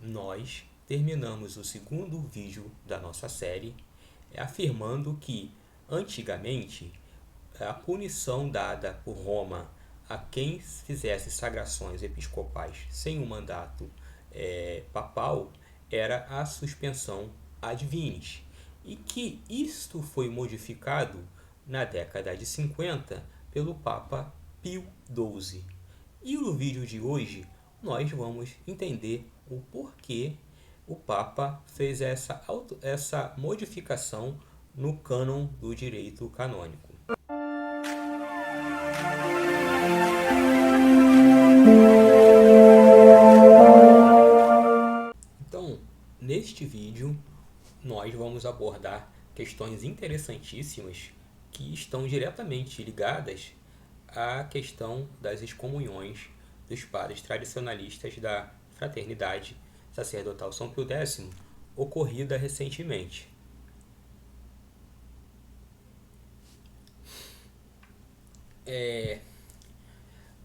nós terminamos o segundo vídeo da nossa série afirmando que, antigamente, a punição dada por Roma a quem fizesse sagrações episcopais sem um mandato papal era a suspensão ad vinis, e que isto foi modificado na década de 50 pelo Papa Pio XII. E no vídeo de hoje nós vamos entender o porquê o Papa fez essa modificação no cânon do direito canônico. Então, neste vídeo, nós vamos abordar questões interessantíssimas que estão diretamente ligadas à questão das excomunhões dos padres tradicionalistas da Fraternidade Sacerdotal São Pio X, ocorrida recentemente.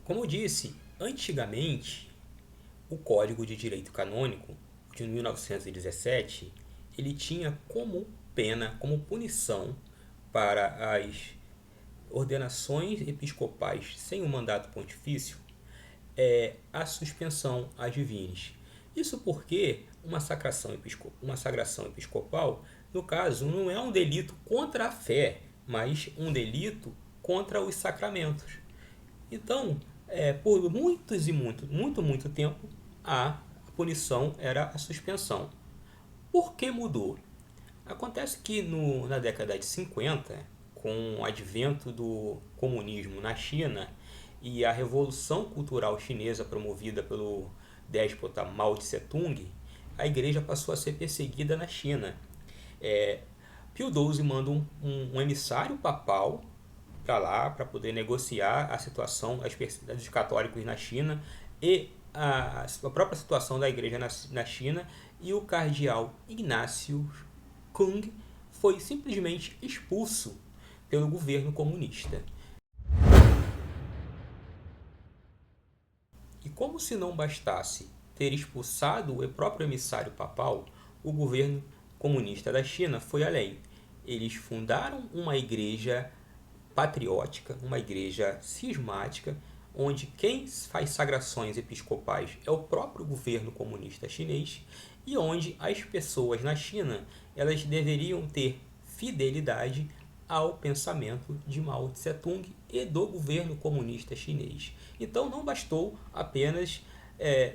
Como disse, antigamente, o Código de Direito Canônico de 1917, ele tinha como pena, como punição para as ordenações episcopais sem o mandato pontifício, a suspensão ad vinis. Isso porque uma sagração episcopal, no caso, não é um delito contra a fé, mas um delito contra os sacramentos. Então, por muito tempo, a punição era a suspensão. Por que mudou? Acontece que na década de 50, com o advento do comunismo na China e a revolução cultural chinesa promovida pelo déspota Mao Tse-tung, a igreja passou a ser perseguida na China. Pio XII manda um emissário papal para lá para poder negociar a situação dos católicos na China e a própria situação da igreja na China, e o cardeal Ignatius Kung foi simplesmente expulso pelo governo comunista. E como se não bastasse ter expulsado o próprio emissário papal, o governo comunista da China foi além. Eles fundaram uma igreja patriótica, uma igreja cismática, onde quem faz sagrações episcopais é o próprio governo comunista chinês, e onde as pessoas na China elas deveriam ter fidelidade ao pensamento de Mao Tse-tung e do governo comunista chinês. Então não bastou apenas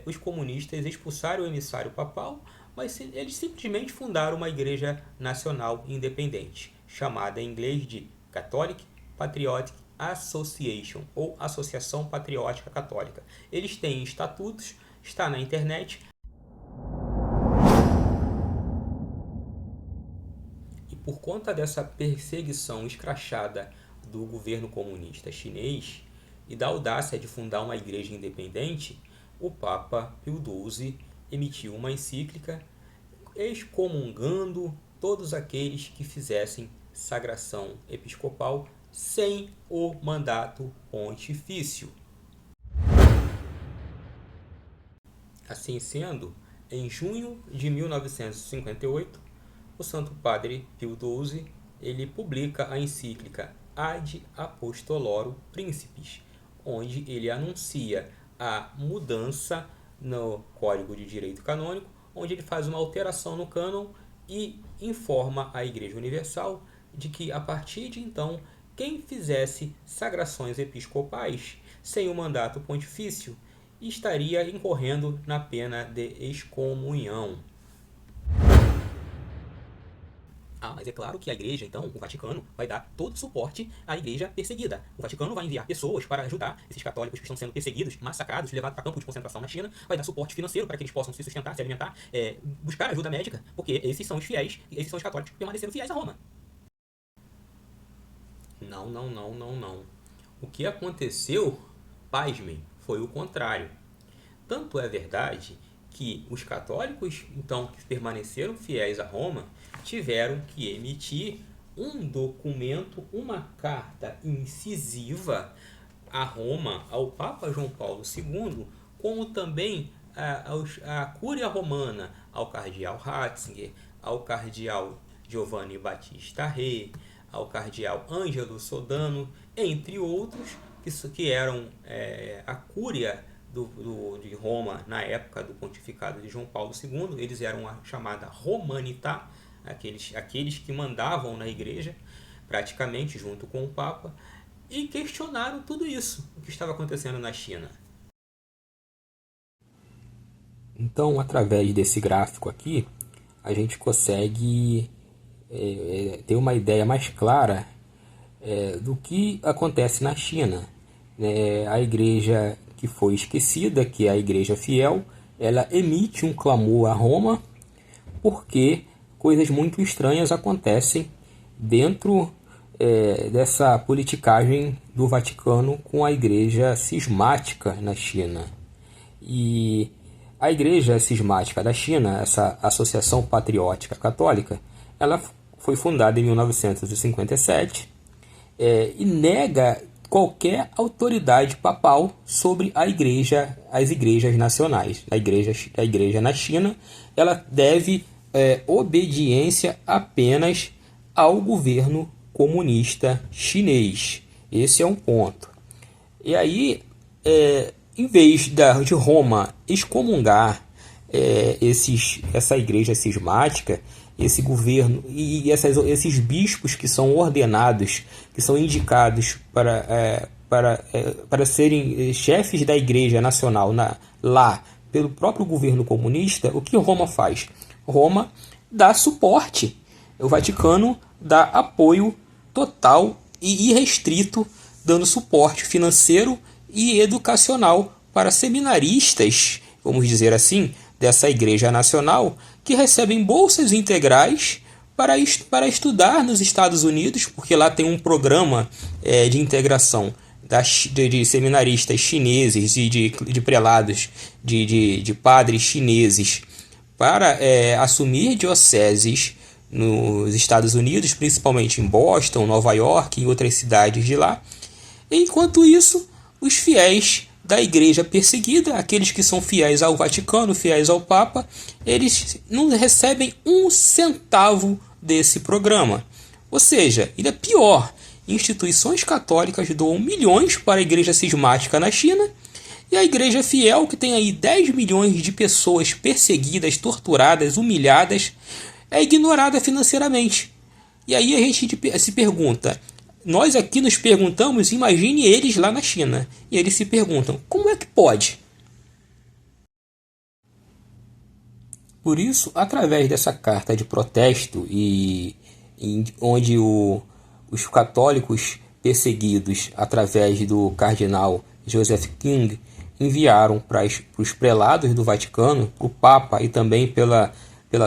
os comunistas expulsarem o emissário papal, mas eles simplesmente fundaram uma igreja nacional independente, chamada em inglês de Catholic Patriotic Association, ou Associação Patriótica Católica. Eles têm estatutos, está na internet. E por conta dessa perseguição escrachada do governo comunista chinês e da audácia de fundar uma igreja independente, o Papa Pio XII emitiu uma encíclica excomungando todos aqueles que fizessem sagração episcopal sem o mandato pontifício. Assim sendo, em junho de 1958, o Santo Padre Pio XII ele publica a encíclica Ad Apostoloro Principis, onde ele anuncia a mudança no Código de Direito Canônico, onde ele faz uma alteração no cânon e informa a Igreja Universal de que, a partir de então, quem fizesse sagrações episcopais sem o mandato pontifício estaria incorrendo na pena de excomunhão. Mas é claro que a igreja, então, o Vaticano, vai dar todo o suporte à igreja perseguida. O Vaticano vai enviar pessoas para ajudar esses católicos que estão sendo perseguidos, massacrados, levados para campos de concentração na China, vai dar suporte financeiro para que eles possam se sustentar, se alimentar, buscar ajuda médica, porque esses são os fiéis, esses são os católicos que permaneceram fiéis a Roma. Não. O que aconteceu, pasmem, foi o contrário. Tanto é verdade que os católicos, então, que permaneceram fiéis a Roma, tiveram que emitir um documento, uma carta incisiva a Roma, ao Papa João Paulo II, como também a Cúria Romana ao cardeal Ratzinger, ao cardeal Giovanni Battista Re, ao cardeal Ângelo Sodano, entre outros, que eram a Cúria de Roma na época do pontificado de João Paulo II. Eles eram a chamada Romanità, aqueles que mandavam na igreja, praticamente junto com o Papa, e questionaram tudo isso, o que estava acontecendo na China. Então, através desse gráfico aqui, a gente consegue ter uma ideia mais clara do que acontece na China. A igreja que foi esquecida, que é a igreja fiel, ela emite um clamor a Roma, porque coisas muito estranhas acontecem dentro dessa politicagem do Vaticano com a igreja cismática na China. E a Igreja Cismática da China, essa Associação Patriótica Católica, ela foi fundada em 1957 e nega qualquer autoridade papal sobre as igrejas nacionais. A igreja na China, ela deve obediência apenas ao governo comunista chinês. Esse é um ponto. E aí, em vez de Roma excomungar essa igreja cismática, esse governo e esses bispos que são ordenados, que são indicados para serem chefes da igreja nacional lá pelo próprio governo comunista, o que Roma faz? Roma dá suporte. O Vaticano dá apoio total e irrestrito, dando suporte financeiro e educacional para seminaristas, vamos dizer assim, dessa igreja nacional, que recebem bolsas integrais para estudar nos Estados Unidos, porque lá tem um programa de integração de seminaristas chineses e de prelados, de padres chineses, para assumir dioceses nos Estados Unidos, principalmente em Boston, Nova York e outras cidades de lá. Enquanto isso, os fiéis da igreja perseguida, aqueles que são fiéis ao Vaticano, fiéis ao Papa, eles não recebem um centavo desse programa. Ou seja, ainda pior, instituições católicas doam milhões para a igreja cismática na China, e a igreja fiel, que tem aí 10 milhões de pessoas perseguidas, torturadas, humilhadas, é ignorada financeiramente. E aí a gente se pergunta, nós aqui nos perguntamos, imagine eles lá na China, e eles se perguntam, como é que pode? Por isso, através dessa carta de protesto, onde os católicos perseguidos, através do cardeal Joseph King, enviaram para os prelados do Vaticano, o Papa e também pela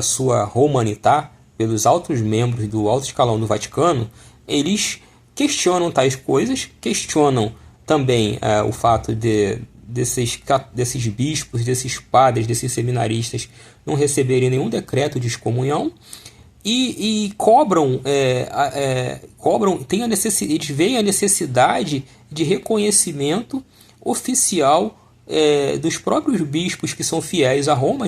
sua Romanità, pelos altos membros do alto escalão do Vaticano, eles questionam tais coisas, questionam também o fato desses bispos, desses padres, desses seminaristas não receberem nenhum decreto de excomunhão e cobram, eles veem a necessidade de reconhecimento oficial dos próprios bispos que são fiéis a Roma,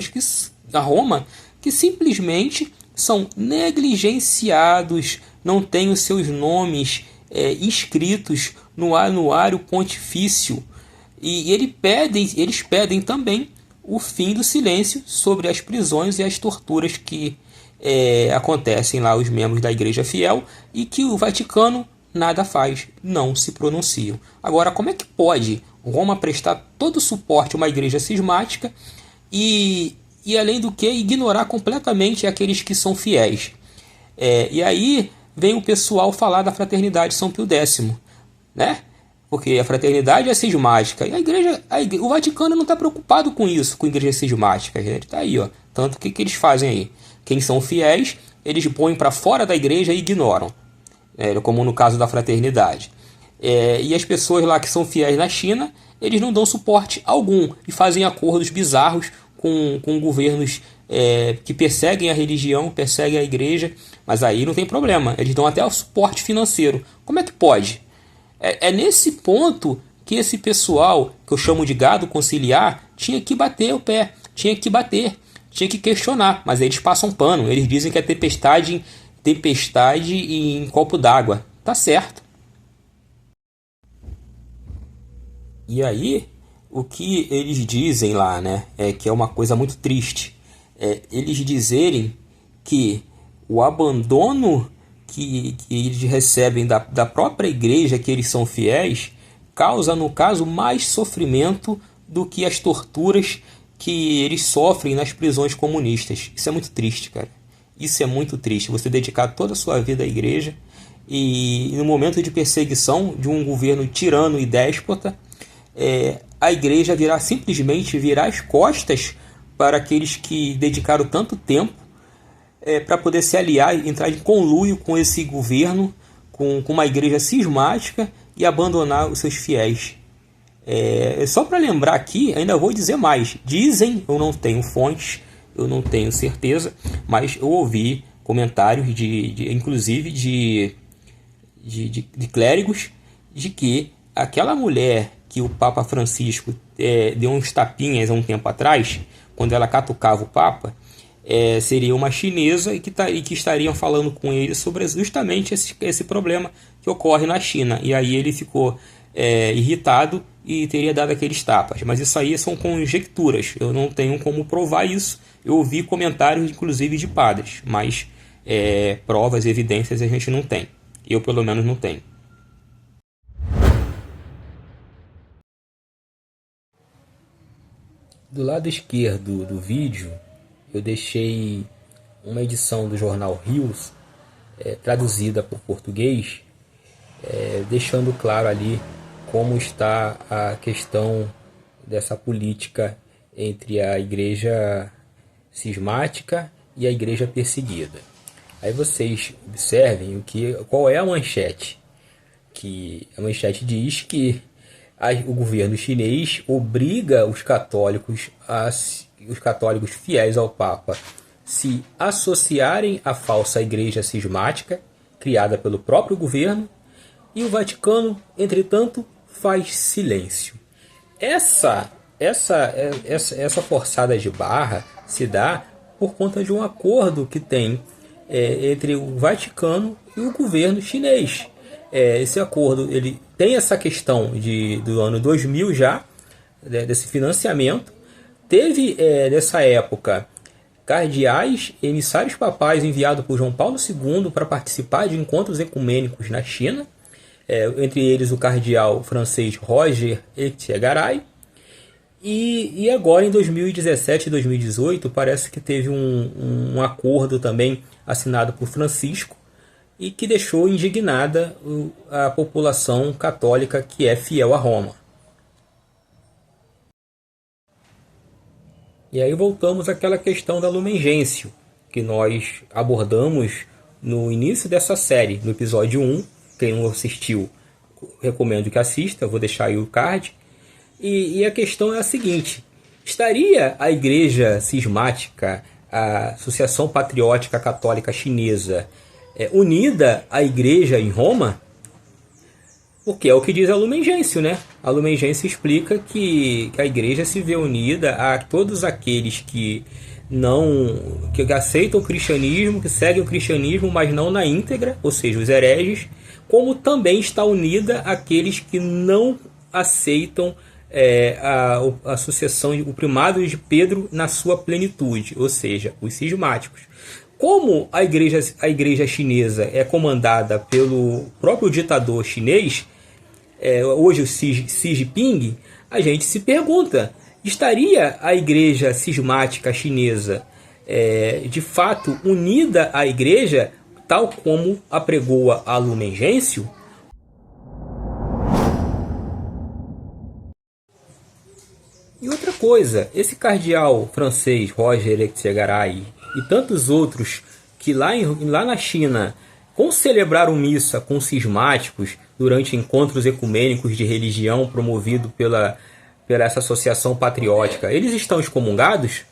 que simplesmente são negligenciados, não têm os seus nomes inscritos no anuário pontifício, e eles pedem também o fim do silêncio sobre as prisões e as torturas que acontecem lá aos membros da Igreja Fiel, e que o Vaticano nada faz, não se pronunciam. Agora, como é que pode Roma prestar todo o suporte a uma igreja cismática e além do que, ignorar completamente aqueles que são fiéis? E aí vem o pessoal falar da Fraternidade São Pio X, né? Porque a fraternidade é cismática. E o Vaticano não está preocupado com isso, com a igreja cismática. Está aí, ó. Tanto que eles fazem aí? Quem são fiéis, eles põem para fora da igreja e ignoram. Como no caso da fraternidade. E as pessoas lá que são fiéis na China, eles não dão suporte algum e fazem acordos bizarros com governos que perseguem a religião, perseguem a igreja, mas aí não tem problema, eles dão até o suporte financeiro. Como é que pode? É nesse ponto que esse pessoal, que eu chamo de gado conciliar, tinha que bater o pé, tinha que bater, tinha que questionar. Mas eles passam pano, eles dizem que é tempestade em copo d'água. Tá certo. E aí, o que eles dizem lá, né, é que é uma coisa muito triste. Eles dizerem que o abandono que eles recebem da própria igreja que eles são fiéis causa, no caso, mais sofrimento do que as torturas que eles sofrem nas prisões comunistas. Isso é muito triste, cara. Isso é muito triste. Você dedicar toda a sua vida à igreja e no momento de perseguição de um governo tirano e déspota, a igreja simplesmente virar as costas para aqueles que dedicaram tanto tempo para poder se aliar e entrar em conluio com esse governo, com uma igreja cismática e abandonar os seus fiéis. Só para lembrar aqui, ainda vou dizer mais. Dizem, eu não tenho fontes, eu não tenho certeza, mas eu ouvi comentários inclusive de clérigos de que aquela mulher que o Papa Francisco deu uns tapinhas há um tempo atrás, quando ela catucava o Papa, seria uma chinesa e que estariam falando com ele sobre justamente esse problema que ocorre na China. E aí ele ficou irritado e teria dado aqueles tapas. Mas isso aí são conjecturas, eu não tenho como provar isso. Eu ouvi comentários, inclusive, de padres, mas provas, evidências a gente não tem. Eu, pelo menos, não tenho. Do lado esquerdo do vídeo, eu deixei uma edição do jornal Rios, traduzida por português, deixando claro ali como está a questão dessa política entre a igreja cismática e a igreja perseguida. Aí vocês observem qual é a manchete. Que a manchete diz que o governo chinês obriga os católicos fiéis ao Papa se associarem à falsa igreja cismática criada pelo próprio governo, e o Vaticano, entretanto, faz silêncio. Essa forçada de barra se dá por conta de um acordo que tem entre o Vaticano e o governo chinês. Esse acordo ele tem essa questão do ano 2000 já, desse financiamento. Teve, nessa época, cardeais, emissários papais enviados por João Paulo II para participar de encontros ecumênicos na China, entre eles o cardeal francês Roger Etchegaray. E agora, em 2017 e 2018, parece que teve um acordo também assinado por Francisco e que deixou indignada a população católica que é fiel a Roma. E aí voltamos àquela questão da Lumen Gentium, que nós abordamos no início dessa série, no episódio 1. Quem não assistiu, recomendo que assista, eu vou deixar aí o card. E a questão é a seguinte: estaria a Igreja Cismática, a Associação Patriótica Católica Chinesa, unida à Igreja em Roma? Porque é o que diz a Lumen Gentium, né? A Lumen Gentium explica que a Igreja se vê unida a todos aqueles que aceitam o cristianismo, que seguem o cristianismo, mas não na íntegra, ou seja, os hereges, como também está unida àqueles que não aceitam a sucessão, o primado de Pedro na sua plenitude, ou seja, os cismáticos. Como a igreja chinesa é comandada pelo próprio ditador chinês, hoje o Xi Jinping, a gente se pergunta, estaria a igreja cismática chinesa de fato unida à igreja, tal como apregoa a Lumen Gentium? E outra coisa, esse cardeal francês Roger Etchegaray e tantos outros que lá na China celebraram missa com cismáticos durante encontros ecumênicos de religião promovido pela essa associação patriótica, eles estão excomungados?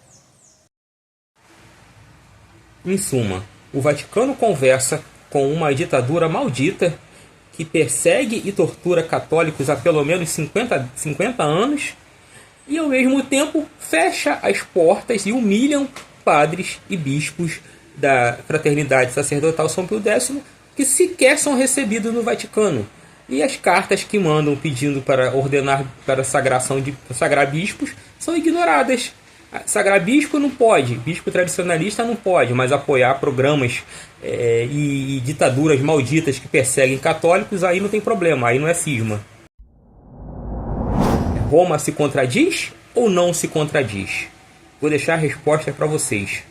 Em suma, o Vaticano conversa com uma ditadura maldita que persegue e tortura católicos há pelo menos 50 anos, e ao mesmo tempo fecha as portas e humilham padres e bispos da Fraternidade Sacerdotal São Pio X, que sequer são recebidos no Vaticano. E as cartas que mandam pedindo para ordenar para sagrar bispos são ignoradas. Sagrar bispo não pode, bispo tradicionalista não pode, mas apoiar programas e ditaduras malditas que perseguem católicos, aí não tem problema, aí não é cisma. Roma se contradiz ou não se contradiz? Vou deixar a resposta para vocês.